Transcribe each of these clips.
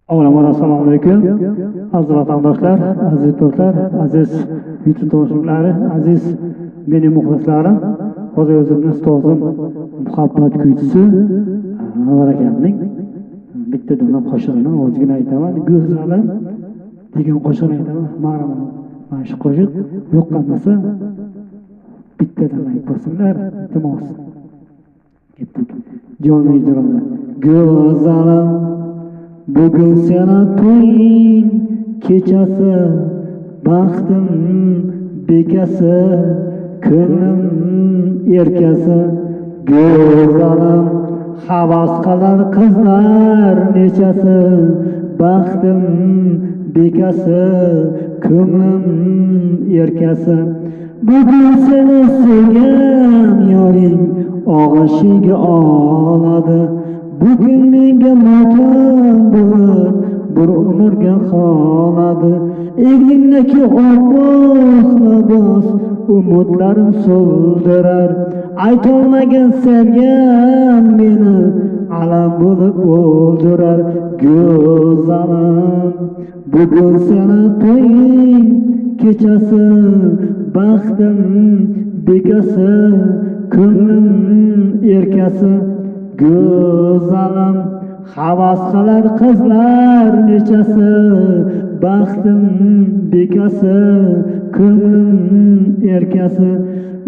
Avvalambor assalomu alaykum. Aziz vatandoshlar, aziz do'stlar, aziz YouTube tomoshabinlari, aziz mening muxlislarim, hozir o'zimni ustozim muhabbat kuychisi Anvar akamning bitta dona qo'shig'ini o'zigina aytaman. Go'zalim degan qo'shiqni aytaman. Mana shu qo'shiq yo'q qolmasa bittadan aytib qo'ysinlar, iltimos. Ketdik. Jonli ijroda. Go'zalim bugun seni to'ying kechasi, baxtim bekasi, ko'nglim erkasi. Go'zalim havas qilar qizlar nechasi, baxtim bekasi, ko'nglim erkasi. Bugun seni sevgan yoring og'ishiga oladi. Bugun menga motam bo'lib bir umrga qoladi. Egningdagi oppoq libos umidlarim so'ldirar. Aytolmagan sevgan meni alam bo'lib o'ldirar. Go'zalim bugun seni to'ying kechasi, baxtim bekasi, ko'nglim erkasi. Go'zalim havas qilar qizlar nechasi, baxtim bekasi, ko'nglim erkasi.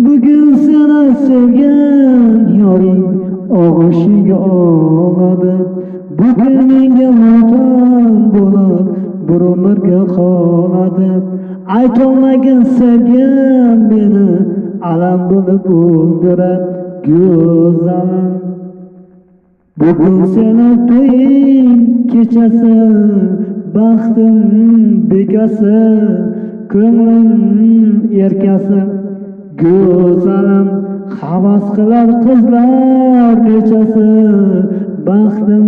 Bugun seni sevgan yoring og'ishiga oladi. Bugun menga motam bo'lib bir umrga qoladi. Aytolmagan sevgan meni alam bo'lib o'ldirar. Go'zalim bugun seni to'ying kechasi, baxtim bekasi, ko'nglim erkasi. Go'zalim havas qilar qizlar nechasi, baxtim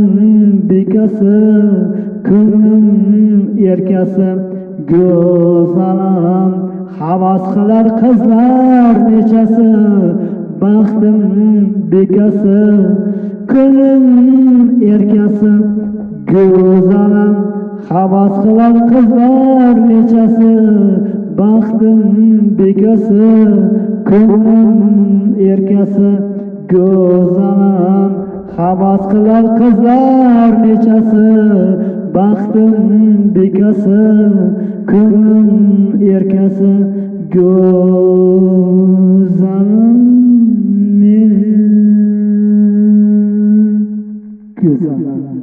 bekasi, ko'nglim erkasi. Go'zalim havas qilar qizlar nechasi, baxtim bekasi, ko'nglim erkasi. Go'zalim havas qilar qizlar nechasi, baxtim bekasi, ko'nglim erkasi. Go'zalim havas qilar qizlar nechasi, baxtim bekasi, ko'nglim erkasi. Go'zalim meni go'zalim